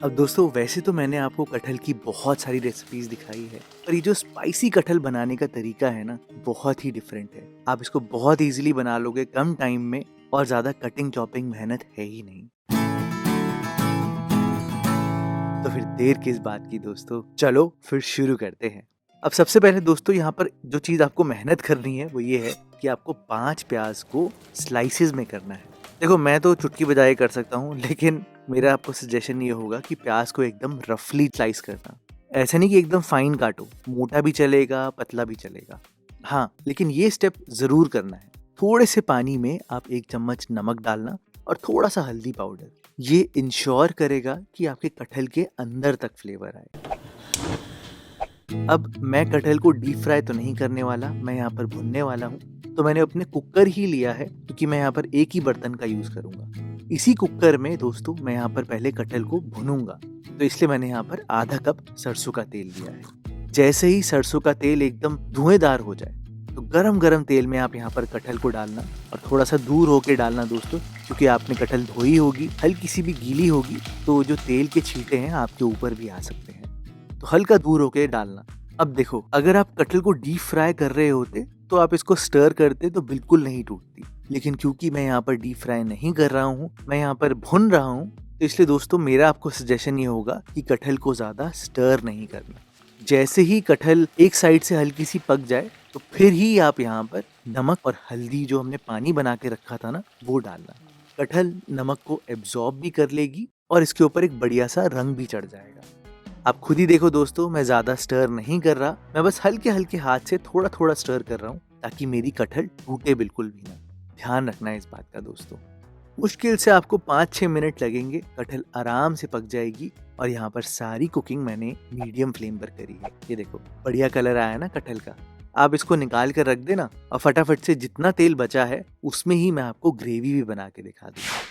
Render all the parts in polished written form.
अब दोस्तों वैसे तो मैंने आपको कटहल की बहुत सारी रेसिपीज दिखाई है, पर ये जो स्पाइसी कटहल बनाने का तरीका है ना, बहुत ही डिफरेंट है। आप इसको बहुत इजीली बना लोगे कम टाइम में, और ज्यादा कटिंग चॉपिंग मेहनत है ही नहीं। तो फिर देर किस बात की दोस्तों, चलो फिर शुरू करते हैं। अब सबसे पहले दोस्तों यहाँ पर जो चीज आपको मेहनत करनी है वो ये है कि आपको 5 प्याज को स्लाइसेस में करना है। देखो मैं तो चुटकी बजाए कर सकता हूँ, लेकिन मेरा आपको सजेशन ये होगा कि प्याज को एकदम रफली स्लाइस करना। ऐसा नहीं कि एकदम फाइन काटो, मोटा भी चलेगा पतला भी चलेगा। हाँ, लेकिन ये स्टेप जरूर करना है। थोड़े से पानी में आप 1 चम्मच नमक डालना और थोड़ा सा हल्दी पाउडर। ये इंश्योर करेगा कि आपके कटहल के अंदर तक फ्लेवर आए। अब मैं कटहल को डीप फ्राई तो नहीं करने वाला, मैं यहाँ पर भुनने वाला हूँ। तो मैंने अपने कुकर ही लिया है, क्योंकि मैं यहाँ पर एक ही बर्तन का यूज करूंगा। इसी कुकर में दोस्तों मैं यहाँ पर पहले कटहल को भुनूंगा, तो इसलिए मैंने यहाँ पर आधा कप सरसों का तेल लिया है। जैसे ही सरसों का तेल एकदम धुएंधार हो जाए, तो गरम गरम तेल में आप यहाँ पर कटहल को डालना, और थोड़ा सा दूर होके डालना दोस्तों, क्योंकि आपने कटहल धोई होगी, हल्की सी भी गीली होगी, तो जो तेल के छींटे हैं आपके ऊपर भी आ सकते हैं। तो हल्का दूर होके डालना। अब देखो, अगर आप कटहल को डीप फ्राई कर रहे होते तो आप इसको स्टर करते तो बिल्कुल नहीं टूटती, लेकिन क्योंकि मैं यहाँ पर डीप फ्राई नहीं कर रहा हूँ, मैं यहाँ पर भुन रहा हूँ, तो इसलिए दोस्तों मेरा आपको सजेशन ये होगा कि कटहल को ज्यादा स्टर नहीं करना। जैसे ही कटहल एक साइड से हल्की सी पक जाए, तो फिर ही आप यहाँ पर नमक और हल्दी जो हमने पानी बना के रखा था ना, वो डालना। कटहल नमक को एब्जॉर्ब भी कर लेगी और इसके ऊपर एक बढ़िया सा रंग भी चढ़ जाएगा। आप खुद ही देखो दोस्तों, मैं ज्यादा स्टर नहीं कर रहा, मैं बस हल्के हल्के हाथ से थोड़ा थोड़ा स्टर कर रहा हूँ, ताकि मेरी कटहल टूटे बिल्कुल भी ना। ध्यान रखना है इस बात का दोस्तों। मुश्किल से आपको 5-6 मिनट लगेंगे, कटहल आराम से पक जाएगी। और यहाँ पर सारी कुकिंग मैंने मीडियम फ्लेम पर करी है। ये देखो बढ़िया कलर आया ना कटहल का। आप इसको निकाल कर रख देना, और फटाफट से जितना तेल बचा है उसमें ही मैं आपको ग्रेवी भी बना के दिखा दूंगा।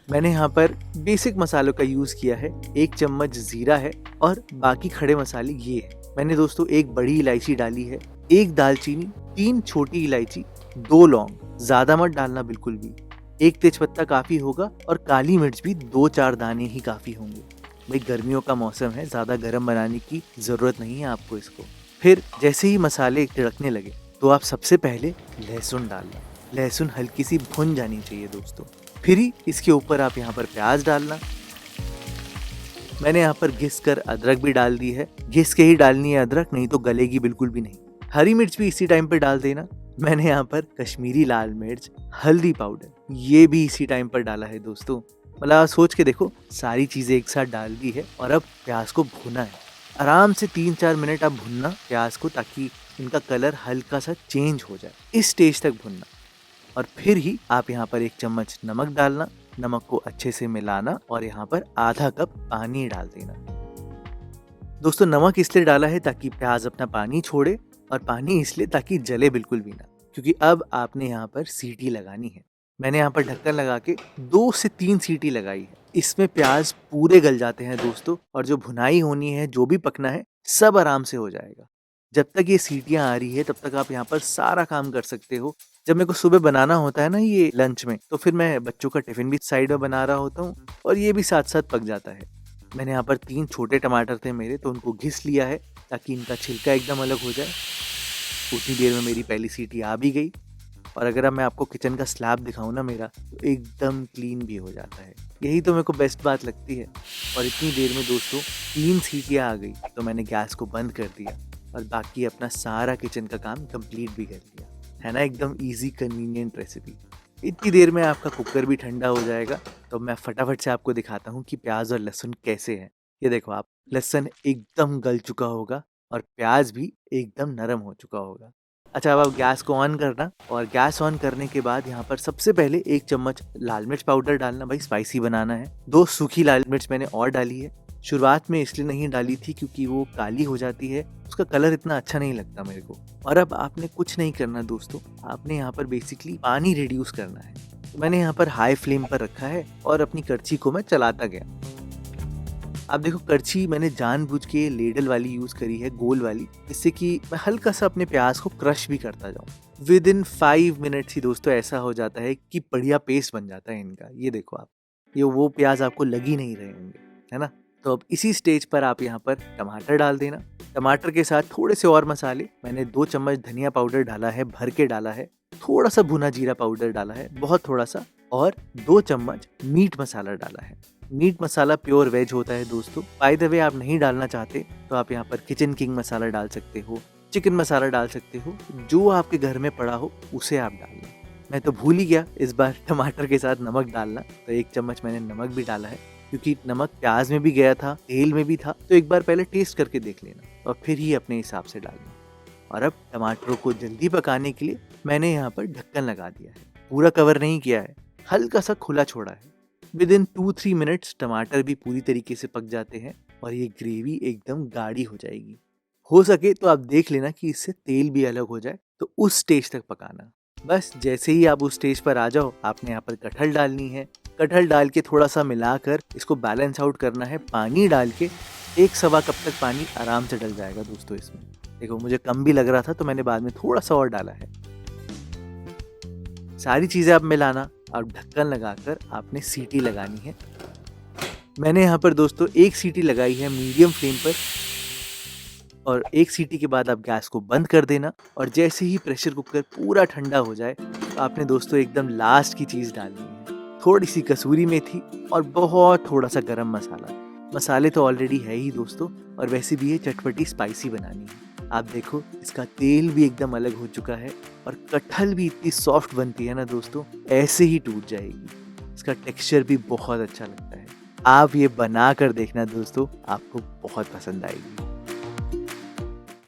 मैंने यहाँ पर बेसिक मसालों का यूज किया है। 1 चम्मच जीरा है, और बाकी खड़े मसाले ये है। मैंने दोस्तों 1 बड़ी इलायची डाली है, 1 दालचीनी, 3 छोटी इलायची, 2 लौंग, ज्यादा मत डालना बिल्कुल भी, 1 तेजपत्ता काफी होगा, और काली मिर्च भी 2-4 दाने ही काफी होंगे। भाई गर्मियों का मौसम है, ज्यादा गर्म बनाने की जरूरत नहीं है आपको इसको। फिर जैसे ही मसाले तिड़कने लगे, तो आप सबसे पहले लहसुन डालना। लहसुन हल्की सी भुन जानी चाहिए दोस्तों। फिर ही इसके ऊपर आप यहाँ पर प्याज डालना। मैंने यहाँ पर घिस कर अदरक भी डाल दी है। घिस के ही डालनी है अदरक, नहीं तो गलेगी बिल्कुल भी नहीं। हरी मिर्च भी इसी टाइम पर डाल देना। मैंने यहाँ पर कश्मीरी लाल मिर्च, हल्दी पाउडर, ये भी इसी टाइम पर डाला है दोस्तों। मतलब आप सोच के देखो, सारी चीजें एक साथ डाल दी है, और अब प्याज को भुना है। आराम से 3-4 मिनट आप भुनना प्याज को, ताकि इनका कलर हल्का सा चेंज हो जाए, इस स्टेज तक भुनना। और फिर ही आप यहाँ पर 1 चम्मच नमक डालना। नमक को अच्छे से मिलाना, और यहाँ पर आधा कप पानी डाल देना। दोस्तों नमक इसलिए डाला है ताकि प्याज अपना पानी छोड़े, और पानी इसलिए ताकि जले बिल्कुल भी ना, क्योंकि अब आपने यहाँ पर सीटी लगानी है। मैंने यहाँ पर ढक्कन लगा के 2 से 3 सीटी लगाई है। इसमें प्याज पूरे गल जाते हैं दोस्तों, और जो भुनाई होनी है, जो भी पकना है, सब आराम से हो जाएगा। जब तक ये सीटियां आ रही है, तब तक आप यहाँ पर सारा काम कर सकते हो। जब मेरे को सुबह बनाना होता है ना ये लंच में, तो फिर मैं बच्चों का टिफिन भी साइड में बना रहा होता हूँ, और ये भी साथ साथ पक जाता है। मैंने यहाँ पर 3 छोटे टमाटर थे मेरे, तो उनको घिस लिया है, ताकि इनका छिलका एकदम अलग हो जाए। उतनी देर में मेरी पहली सीटी आ भी गई। और अगर अब मैं आपको किचन का स्लैब दिखाऊं ना मेरा, तो एकदम क्लीन भी हो जाता है। यही तो मेरे को बेस्ट बात लगती है। और इतनी देर में दोस्तों 3 सीटियाँ आ गई, तो मैंने गैस को बंद कर दिया, और बाकी अपना सारा किचन का काम कंप्लीट भी कर लिया। है ना एकदम इजी कन्वीनियंट रेसिपी। इतनी देर में आपका कुकर भी ठंडा हो जाएगा, तो मैं फटाफट से आपको दिखाता हूँ कि प्याज और लहसुन कैसे हैं। ये देखो आप, लहसुन एकदम गल चुका होगा, और प्याज भी एकदम नरम हो चुका होगा। अच्छा, अब आप गैस को ऑन करना, और गैस ऑन करने के बाद यहाँ पर सबसे पहले 1 चम्मच लाल मिर्च पाउडर डालना। भाई स्पाइसी बनाना है। 2 सूखी लाल मिर्च मैंने और डाली है। शुरुआत में इसलिए नहीं डाली थी क्योंकि वो काली हो जाती है, उसका कलर इतना अच्छा नहीं लगता मेरे को। और अब आपने कुछ नहीं करना दोस्तों, आपने यहाँ पर बेसिकली पानी रिड्यूस करना है। तो मैंने यहाँ पर हाई फ्लेम पर रखा है, और अपनी करछी को मैं चलाता गया। आप देखो करछी मैंने जानबूझ के लेडल वाली यूज करी है, गोल वाली, जिससे कि मैं हल्का सा अपने प्याज को क्रश भी करता जाऊं। विद इन 5 मिनट्स ही दोस्तों ऐसा हो जाता है कि बढ़िया पेस्ट बन जाता है इनका। ये देखो आप, ये वो प्याज आपको लग ही नहीं रहे होंगे, है ना। तो अब इसी स्टेज पर आप यहाँ पर टमाटर डाल देना। टमाटर के साथ थोड़े से और मसाले, मैंने 2 चम्मच धनिया पाउडर डाला है, भर के डाला है, थोड़ा सा भुना जीरा पाउडर डाला है, बहुत थोड़ा सा, और 2 चम्मच मीट मसाला डाला है। मीट मसाला प्योर वेज होता है दोस्तों। बाय द वे, आप नहीं डालना चाहते तो आप यहाँ पर किचन किंग मसाला डाल सकते हो, चिकन मसाला डाल सकते हो, जो आपके घर में पड़ा हो उसे आप डालना। मैं तो भूल ही गया इस बार टमाटर के साथ नमक डालना, तो 1 चम्मच मैंने नमक भी डाला है, क्योंकि नमक प्याज में भी गया था, तेल में भी था, तो एक बार पहले टेस्ट करके देख लेना और फिर ही अपने हिसाब से डालना। और अब टमाटरों को जल्दी पकाने के लिए मैंने यहाँ पर ढक्कन लगा दिया है, पूरा कवर नहीं किया है, हल्का सा खुला छोड़ा है। विद इन 2-3 मिनट्स टमाटर भी पूरी तरीके से पक जाते हैं और ये ग्रेवी एकदम गाढ़ी हो जाएगी। हो सके तो आप देख लेना कि इससे तेल भी अलग हो जाए, तो उस स्टेज तक पकाना। बस जैसे ही आप उस स्टेज पर आ जाओ, आपने यहाँ पर कटहल डालनी है। कटहल डाल के थोड़ा सा मिलाकर इसको बैलेंस आउट करना है। पानी डाल के 1-1.25 कप तक पानी आराम से डल जाएगा दोस्तों इसमें। देखो, मुझे कम भी लग रहा था तो मैंने बाद में थोड़ा सा और डाला है। सारी चीज़ें आप मिलाना, अब ढक्कन लगाकर आपने सीटी लगानी है। मैंने यहाँ पर दोस्तों 1 सीटी लगाई है मीडियम फ्लेम पर, और 1 सीटी के बाद आप गैस को बंद कर देना। और जैसे ही प्रेशर कुकर पूरा ठंडा हो जाए, तो आपने दोस्तों एकदम लास्ट की चीज़ डालनी है, थोड़ी सी कसूरी मेथी और बहुत थोड़ा सा गरम मसाला। मसाले तो ऑलरेडी है ही दोस्तों, और वैसे भी ये चटपटी स्पाइसी बनानी है। आप देखो, इसका तेल भी एकदम अलग हो चुका है और कटहल भी इतनी सॉफ्ट बनती है ना दोस्तों, ऐसे ही टूट जाएगी। इसका टेक्सचर भी बहुत अच्छा लगता है। आप ये बना कर देखना दोस्तों, आपको बहुत पसंद आएगी।